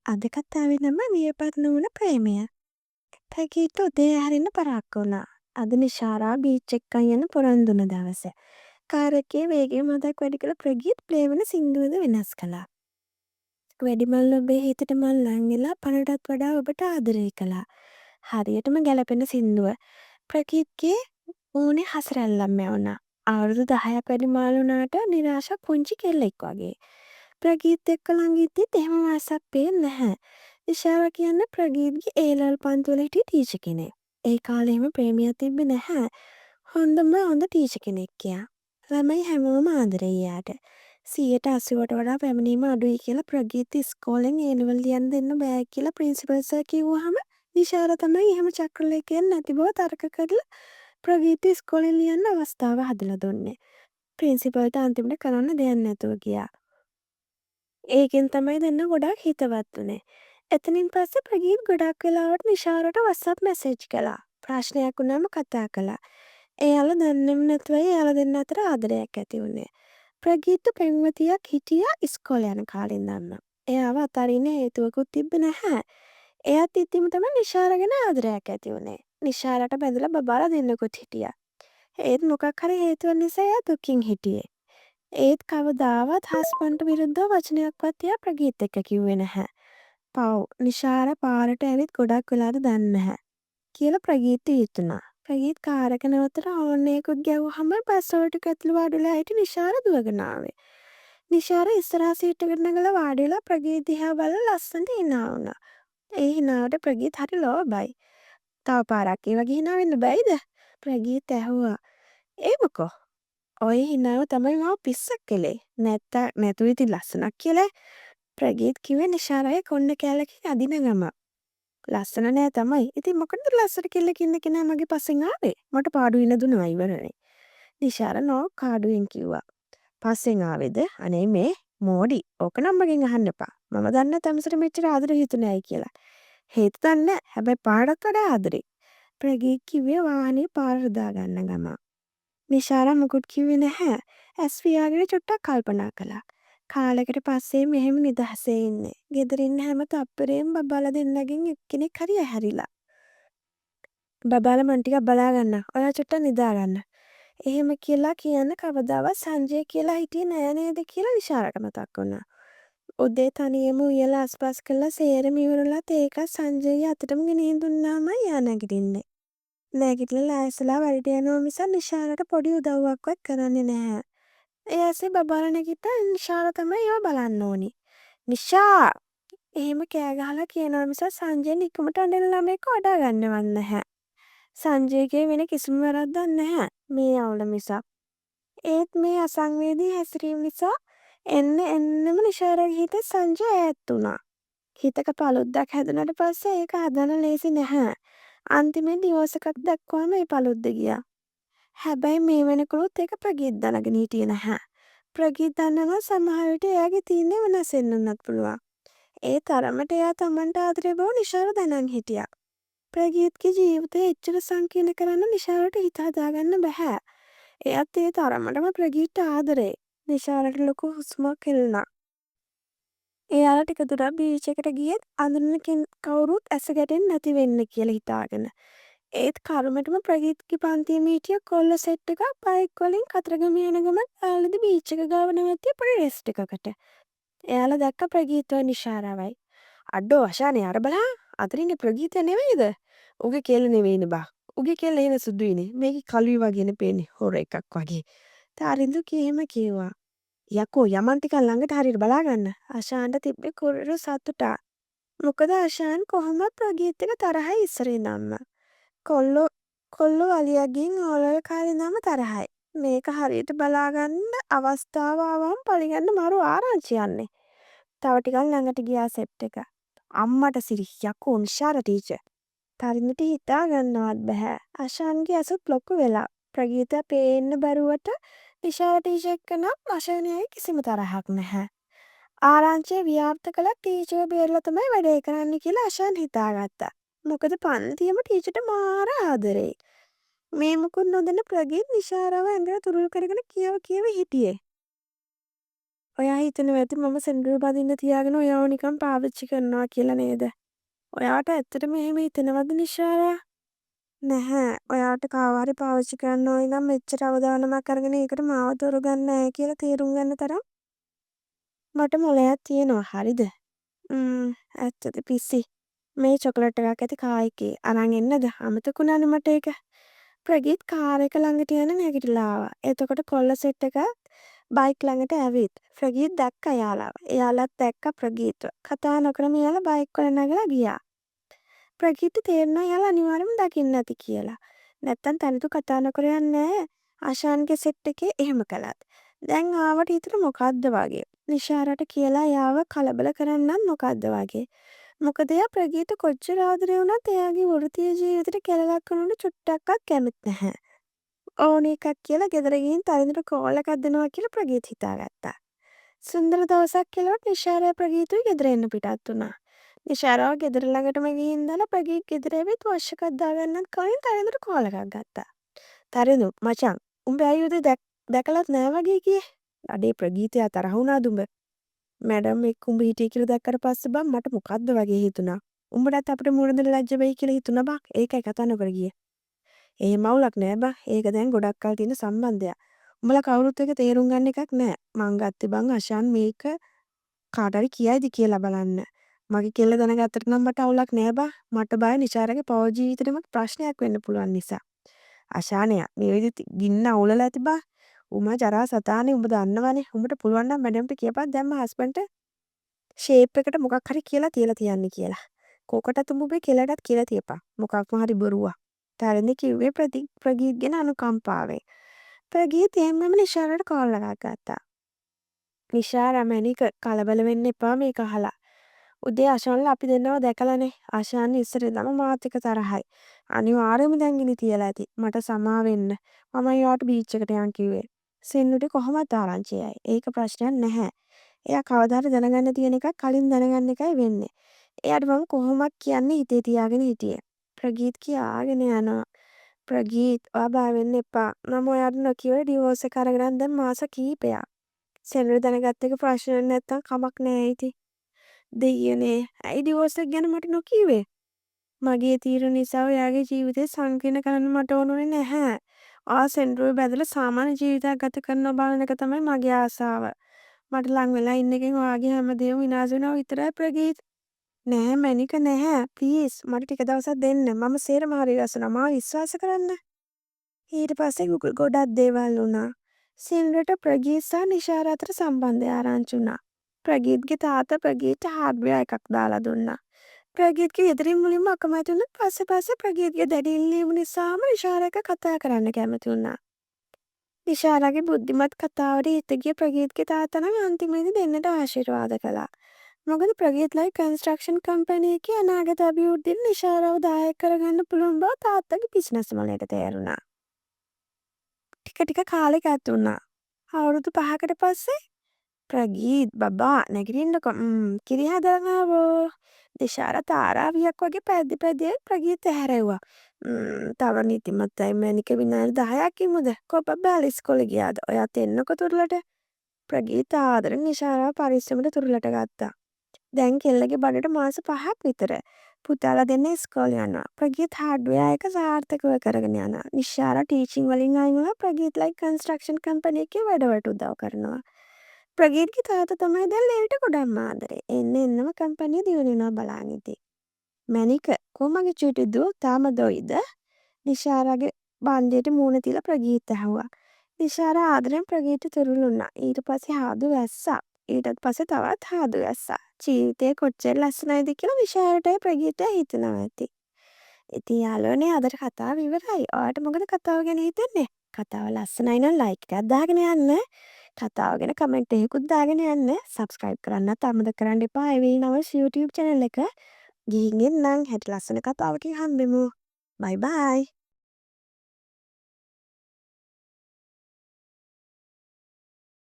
අද කතාවේ නම වියපත් නුවණ ප්‍රේමය. පැකීට උදේ හරින්න පරක්ක වුණා. අද නිශාරා බීච් එක්කන් යන පොරොන්දු වුණ දවස. කාර් එකේ වේගය මදක් වැඩි කළ ප්‍රගීත් ප්ලේ වෙන සින්දුවද වෙනස් කළා. වැඩිමල් ඔබේ හිතට මං ලං වෙලා පණටත් වඩා ඔබට ආදරය කළා. හරියටම ගැලපෙන සින්දුව. ප්‍රගීත්ගේ මූණේ හසරැල්ලක් මැවුනා. අවුරුදු 10ක් වැඩිමාල් වුණාට නිරාශා පුංචි කෙල්ලෙක් වගේ. ප්‍රගීත් එක්ක ළඟ ඉද්දිත් එහෙම වෙනසක් පේන්නේ නැහැ. ඉෂාරා කියන්නේ ප්‍රගීත්ගේ ඒ-ලෙවල් පන්තිවල හිටිය ටීචර් කෙනෙක්. ඒ කාලේ එහෙම ප්‍රේමයක් තිබ්බේ නැහැ. හොඳ ටීචර් කෙනෙක් කියා. ළමයි හැමෝම ආදරෙයි එයාට. 80%ට වඩා පැමිණීම අඩුයි කියලා ප්‍රගීත් ඉස්කෝලෙන් ඒ-ලෙවල් ලියන්න දෙන්න බෑ කියලා ප්‍රින්සිපල් සර් කිව්වහම නිශාරා තමයි එහෙම චක්‍රලේඛයක් නැති බව තර්ක කරලා ප්‍රගීත් ඉස්කෝලෙන් ලියන්න අවස්ථාව හදලා දුන්නේ. ප්‍රින්සිපල්ට අන්තිමට කරන්න දෙයක් නැතුව ගියා. ඒකෙන් තමයි දෙන්න ගොඩාක් හිතවත් වුණේ. එතනින් පස්සේ ප්‍රගීත් ගොඩක් වෙලාවට නිශාරට WhatsApp මැසේජ් කළා. ප්‍රශ්නයක් වුණාම කතා කළා. එයාලා දන්නේම නැතුවයි එයාලා දෙන්න අතර ආදරයක් ඇති වුණේ. ප්‍රගීත්ට පෙම්වතියක් හිටියා ඉස්කෝලේ යන කාලේ ඉඳන්ම. එයාව අතරින්න හේතුවකුත් තිබ්බේ නැහැ. එයාත් ඉතින්ම තමයි නිශාර ගැන ආදරයක් ඇති වුණේ. නිශාරට බැඳලා බබාලා දෙන්නෙකුත් හිටියා. ඒත් මොකක් හරි හේතුවක් නිසා එයා දුකින් හිටියේ. ඒත් කවදාවත් හස්බන්ඩ්ට විරුද්ධව වචනයක්වත් එයා ප්‍රගීත් එක්ක කිව්වේ නැහැ. පව් නිශාර පාරට ඇවිත් ගොඩක් වෙලාද දන්නේ නැහැ කියලා ප්‍රගීත්ට හිතුණා. ප්‍රගීත් කාර් එක නවත්තලා හෝන් එකකුත් ගැහුවහම බස් වලට ඇතුළු වාඩි වෙලා හිටි නිශාර දුවගෙන ආවේ. නිශාර ඉස්සරහා සීට් එකට නැගලා වාඩි වෙලා ප්‍රගීත් දිහා බලලා ලස්සනට hina වුණා. ඒ hinaවට ප්‍රගීත් හරි ලෝභයි. තව පාරක් ඒ වගේ hina වෙන්න බැයිද? ප්‍රගීත් ඇහුවා. ඒ මොකෝ? ඔය හිනාව තමයි මාව පිස්සක් කළේ. නැතුව ඉතින් ලස්සනක් කියලා. ප්‍රගීත් කිව්වේ නිශාරය කොණ්ඩ කෑල්ලකින් අදින ගම. ලස්සන නෑ තමයි. ඉතින් මොකටද ලස්සන කෙල්ලෙක් ඉන්න කෙනා මගේ පස්සෙන් ආවේ? මට පාඩු ඉන්න දුන්නා ඉවරනේ. නිශාර නෝ කාඩුවෙන් කිව්වා. පස්සෙන් ආවේද? අනේ මේ මෝඩි. ඕක නම් මගෙන් අහන්න එපා. මම දන්නේ තමසට මෙච්චර ආදරේ හිතුනේ ඇයි කියලා. හේතු දන්නේ නැහැ. හැබැයි පාඩට වඩා ආදරේ. ප්‍රගීත් කිව්වේ වාහනේ පාර හදා ගන්න ගම. නිශාරා මුකුත් කිව්වේ නැහැ. ඇස් පියාගෙන චුට්ටක් කල්පනා කළා. කාලෙකට පස්සේ මෙහෙම නිදහසේ ඉන්නේ. ගෙදර ඉන්න හැම තප්පරේම බබාලා දෙන්නගෙන් එක්කෙනෙක් හරි ඇහැරිලා. බබාලා මං ටිකක් බලා ගන්න. ඔයා චුට්ටක් නිදා ගන්න. එහෙම කියලා කියන්න කවදාවත් සංජය කියලා හිටියේ නෑ නේද කියලා නිශාරට මතක් වුණා. උදේ තනියම උයලා අස්පස් කළා සේරම ඉවරලා තේකක් සංජයගේ අතටම ගෙනිහින් දුන්නාමයි යා නැගිටින්නේ. නැගිටලා ලෑස්තිලා වැඩට යනවා මිසක් නිශාරට පොඩි උදව්වක්වත් කරන්නේ නැහැ. ඒ ඇස්සේ බබාලා නැගිට්ටා නිශාර තමයි ඒව බලන්න ඕනි. නිශා! එහෙම කෑ ගහලා කියනවා මිසක් සංජය නිකමට අඬන ළමයෙක්ව වඩා ගන්නවත් නැහැ. සංජයගේ වෙන කිසිම වැරද්දක් නැහැ මේ අවුල මිසක්. ඒත් මේ අසංවේදී හැසිරීම නිසා එන්නම නිශාරගේ හිතේ සංජය ඈත් වුණා. හිතක paluddක් හැදුනට පස්සේ ඒක හදන්න ලේසි නැහැ. අන්තිමේ ඩිවෝස් එකක් දක්වාම ඒ paludd ගියා. හැබැයි මේ වෙනකොලුත් ඒක ප්‍රගීත් දැනගෙන හිටියේ නැහැ. ප්‍රගීත් දන්නවා සමහර විට එයාගේ තීරණය වෙනස් වෙන්නත් පුළුවන්. ඒ තරමට එයා Tamanට ආදරේ බව නිශාර දැනන් හිටියා. ප්‍රගීත්ගේ ජීවිතය එච්චර සංකීර්ණ කරන්න නිශාරට හිත හදාගන්න බෑ. එයාත් ඒ තරමටම ප්‍රගීත්ට ආදරේ. නිශාරට ලොකු හුස්මක් එල්ලුණා. එයාලා ටික දුරක් බීච් එකට ගියෙත් අඳුරන කවුරුත් ඇස ගැටෙන්නේ නැති වෙන්න කියලා හිතාගෙන. ඒත් කරුමෙටම ප්‍රගීත්ගේ පන්තියේම හිටිය කොල්ල සෙට් එකක් බයික් වලින් කතරගම යන ගමන් යාළුවද බීච් එක ගාව නැවතිය පොඩි රෙස්ට් එකකට. එයාලා දැක්ක ප්‍රගීත්වයි නිශාරාවයි. අඩෝ අශානේ අර බලහන් අතරින්නේ ප්‍රගීතය නෙවෙයිද? උගේ කෙල්ල නෙවෙයිනේ බා. උගේ කෙල්ල එන සුදුයිනේ. මේකේ කළුයි වගේනේ පේන්නේ හොර එකක් වගේ. තාරින්දු කීම කිව්වා. යකෝ යමන් ටිකක් ළඟට හරියට බලා ගන්න. අශාන්ට තිබ්බේ කුරරු සතුටක්. මොකද අශාන් කොහොමත් ප්‍රගීත් එක තරහයි ඉස්සරේ ඉඳන්ම. කොල්ලෝ අලියගෙන් ඕලල් කාලේ ඉඳන්ම තරහයි. මේක හරියට බලාගන්න අවස්ථාව ආවම පරිගන්න මාරු ආරංචි යන්නේ. තව ටිකක් ළඟට ගියා සෙට් එක. අම්මට සිරි යකෝ නිශාර ටීචර්. තරිඳුට හිතා ගන්නවත් බෑ. අශාන්ගේ ඇසුත් ලොකු වෙලා. ප්‍රගීත පේන්න බැරුවට නිශාර ටීචර් එක්ක නම් අශාන්ගේ කිසිම තරහක් නැහැ. ආරංචිය ව්‍යාප්ත කළා ටීචර් බේරලා තමයි වැඩේ කරන්න කියලා අශාන් හිතාගත්තා. මොකද පන්තියම ටීචර්ට මාර ආදරේ. මේ මුකුත් නොදන්න ප්‍රගීත් නිශාරව ඇඟට තුරුල් කරගෙන කියව හිටියේ. ඔයා හිතනවා ඇති මම සෙන්ඩල් බඳින්න තියාගෙන ඔයාව නිකන් පාවිච්චි කරනවා කියලා නේද? ඔයාට ඇත්තටම එහෙම හිතෙනවද නිශාරා? නැහැ. ඔයාට කාව හරි පාවිච්චි කරන්න ඕනේ නම් මෙච්චර අවදානමක් අරගෙන ඒකට මාව තෝරගන්නේ නැහැ කියලා තේරුම් ගන්න තරම් මට මොලයක් තියෙනවා. හරිද? ඇත්තද පිස්සි. මේ චොකලට් එකක් ඇති කා එකේ. අරන් එන්නද? අමතකුණානේ මට ඒක. ප්‍රගීත් කාර් එක ළඟට යන නැගිටලා ආවා. එතකොට කොල්ල සෙට් එකත් බයික් ළඟට ඇවිත්. ප්‍රගීත් දැක්කා එයාලව. එයාලත් දැක්කා ප්‍රගීත්ව. කතා නොකරම එයාලා බයික් වල නැගලා ගියා. ප්‍රගීත්ට තේරුණා එයාලා අනිවාර්යෙන්ම දකින්න ඇති කියලා. නැත්තම් තනිතු කතා නොකර යන්නේ නැහැ. ආශාන්ගේ සෙට් එකේ එහෙම කළත්. දැන් ආවට හිතට මොකද්ද වගේ. නිශාරට කියලා එයාව කලබල කරන්නත් මොකද්ද වගේ. මොකද එයා ප්‍රගීත කොච්චර ආදරේ වුණත් එයාගේ වෘත්තීය ජීවිතේට කෙලලක් කරනවට චුට්ටක්වත් කැමති නැහැ. ඕන එකක් කියලා ගෙදර ගිහින් තරිඳුට කෝල් එකක් දෙනවා කියලා ප්‍රගීත් හිතාගත්තා. සුන්දර දවසක් කෙලවට නිශාරා ප්‍රගීතුයි ගෙදර එන්න පිටත් වුණා. නිශාරාව ගෙදර ළඟටම ගිහින් දාලා ප්‍රගීත් ගෙදර ඇවිත් වොෂ් එකක් දාගන්නත් කලින් තරිඳුට කෝල් එකක් ගත්තා. තරිඳු මචං උඹ ඇයි උදේ දැකලත් නෑ වගේ ගියේ? අඩේ ප්‍රගීතයා තරහ වුණාද උඹ? මැඩම් එක්ක උඹ හිටිය කියලා දැක්කට පස්සේ බං මට මොකද්ද වගේ හිතුණා. උඹටත් අපිට මුණ දෙන්න ලැජ්ජ වෙයි කියලා හිතුණා බං. ඒකයි කතා නොකර ගියේ. එහෙම අවුලක් නෑ බං. ඒක දැන් ගොඩක් කල් තියෙන සම්බන්ධයක්. උඹලා කවුරුත් එක තේරුම් ගන්න එකක් නෑ. මං ගත්තේ බං අෂාන් මේක කාට හරි කියයිද කියලා බලන්න. මගේ කෙල්ල දැනගත්තට නම් මට අවුලක් නෑ බං. මට බය නිචාරගේ පෞල් ජීවිතේටම ප්‍රශ්නයක් වෙන්න පුළුවන් නිසා. අෂානයා මේ විදිහට ගින්න අවුලලා ඇති බං. උඹ ජරා සතානේ උඹ දන්නවනේ. උඹට පුළුවන් නම් මැඩම්ට කියපන් දැන් මම හස්බන්ඩ්ට ෂේප් එකට මොකක් හරි කියලා තියලා තියන්න කියලා. කෝකටත් උඹේ කෙලටත් කියලා තියපන්. මොකක්ම හරි බොරුවක්. තරඳ කිව්වේ ප්‍රගීත් ගැන අනුකම්පාවෙන්. ප්‍රගීත් එහෙමම නිශාරට කෝල් එකක් ගත්තා. නිශාරා මැනික කලබල වෙන්න එපා මේක අහලා. උදේ ආශාන්ලා අපි දෙන්නව දැකලානේ. ආශාන් ඉස්සර ඉඳන්ම මාත් එක්ක තරහයි. අනිවාර්යයෙන්ම දැන් ගිනි තියලා ඇති. මට සමා වෙන්න. මම යාට බීච් එකට යන් කිව්වේ. සෙන්නුට කොහොමද ආරංචියයි. ඒක ප්‍රශ්නයක් නැහැ. එයා කවදා හරි දැනගන්න තියෙන එකක් කලින් දැනගන්න එකයි වෙන්නේ. එයාට මම කොහොමත් කියන්නේ හිතේ තියාගෙන හිටියේ. ප්‍රගීත් කියාගෙන යනවා. ප්‍රගීත් ඔයා බය වෙන්න එපා. මම ඔයාට නොකියව ඩිවෝර්ස් එක අරගෙන දැන් මාස කීපයක්. සෙන්නුට දැනගත්ත එක ප්‍රශ්නයක් නැත්තම් කමක් නෑ ඉතින්. දෙයියනේ ඇයි ඩිවෝර්ස් එක ගැන මට නොකියුවේ? මගේ තීරණ නිසා ඔයාගේ ජීවිතේ සංකීර්ණ කරන්න මට ඕනුනේ නැහැ. ඔයා සෙන්ඩ්‍රෝව බැදලා සාමාන්‍ය ජීවිතයක් ගත කරනවා බලන එක තමයි මගේ ආසාව. මට ලං වෙලා ඉන්න එකෙන් ඔයාගේ හැමදේම විනාශ වෙනවා විතරයි ප්‍රගීත්. නෑ මැනික නැහැ. ප්ලීස් මට ටික දවසක් දෙන්න. මම සේරම හරි ගස්සනවා. මාව විශ්වාස කරන්න. ඊට පස්සේ ගොඩක් දේවල් වුණා. සින්ඩරට ප්‍රගීත් සහ නිශාර අතර සම්බන්ධය ආරංචි වුණා. ප්‍රගීත්ගේ තාත්තා ප්‍රගීත්ට හાર્ඩ්වෙයාර් එකක් දාලා දුන්නා. ප්‍රගීත්ගේ ගෙදරින් මුලින්ම අකමැති වුණත් පස්සේ ප්‍රගීත්ගේ දැඩි ඉල්ලීම නිසාම නිශාර එක්ක කතා කරන්න කැමති වුණා. නිශාරගේ බුද්ධිමත් කතාවට හිත ගිය ප්‍රගීත්ගේ තාත්තා නම් අන්තිමේදී දෙන්නට ආශිර්වාද කළා. මොකද ප්‍රගීත්ලයි කන්ස්ට්‍රක්ෂන් කම්පැනි එකේ අනාගත අභිවෘද්ධියට නිශාරව දායක කරගන්න පුළුවන් බව තාත්තගේ බිස්නස් වලට තේරුණා. ටික කාලෙ ගත වුණා. අවුරුදු 5කට පස්සේ ප්‍රගීත් බබා නැගිටින්නකො කිරි හදනවෝ. නිශාර තාරාවියක් වගේ පැද්දි පැද්දී ප්‍රගීත් ඇහැරෙව්වා. තව නිදිමතයි මැනික විනාඩි 10ක් ඉමුද? කො බබා ඉස්කෝලේ ගියාද? ඔයාත් එන්නකො තුරුලට. ප්‍රගීත් ආදරෙන් නිශාරව පරිස්සමට තුරුලට ගත්තා. දැන් කෙල්ලගේ බඩට මාස 5ක් විතර. පුතාලා දෙන්න ඉස්කෝලේ යනවා. ප්‍රගීත් හાર્ඩ්වෙයාර් එක සාර්ථකව කරගෙන යනවා. නිශාර ටීචින් වලින් අයින් වෙලා ප්‍රගීත්ලයි කන්ස්ට්‍රක්ෂන් කම්පැනි එකේ වැඩවලට උදව් කරනවා. ප්‍රගීත්ගේ තාත්තා තමයි දැන් ලේට ගොඩක්ම ආදරේ. එන්නම කම්පැනි දියුණු වෙනවා බලන් ඉතින්. මැනික කොහමගේ චූටි දූ තාම දොයිද? නිශාරගේ බන්දේට මූණ තියලා ප්‍රගීත් ඇහුවා. නිශාර ආදරෙන් ප්‍රගීත් තුරුළු වුණා. ඊට පස්සේ හාදු වැස්සා. ඊටත් පස්සේ තවත් හාදු වැස්සා. ජීවිතේ කොච්චර ලස්සනයිද කියලා නිශාරටයි ප්‍රගීතයි හිතනවා ඇති. ඉතින් යාළුවනේ අදට කතාව ඉවරයි. ඔයාට මොකද කතාව ගැන හිතෙන්නේ? කතාව ලස්සනයි නම් ලයික් එකක් දාගෙන යන්න. කතාව ගැන කමෙන්ට් එකකුත් දාගෙන යන්න. සබ්ස්ක්‍රයිබ් කරන්නත් අමතක කරන්න එපා. එවෙයි නවස් YouTube channel එක. ගිහින් එන්නම්. හෙට ලස්සන කතාවකින් හම්බෙමු. බයි බයි.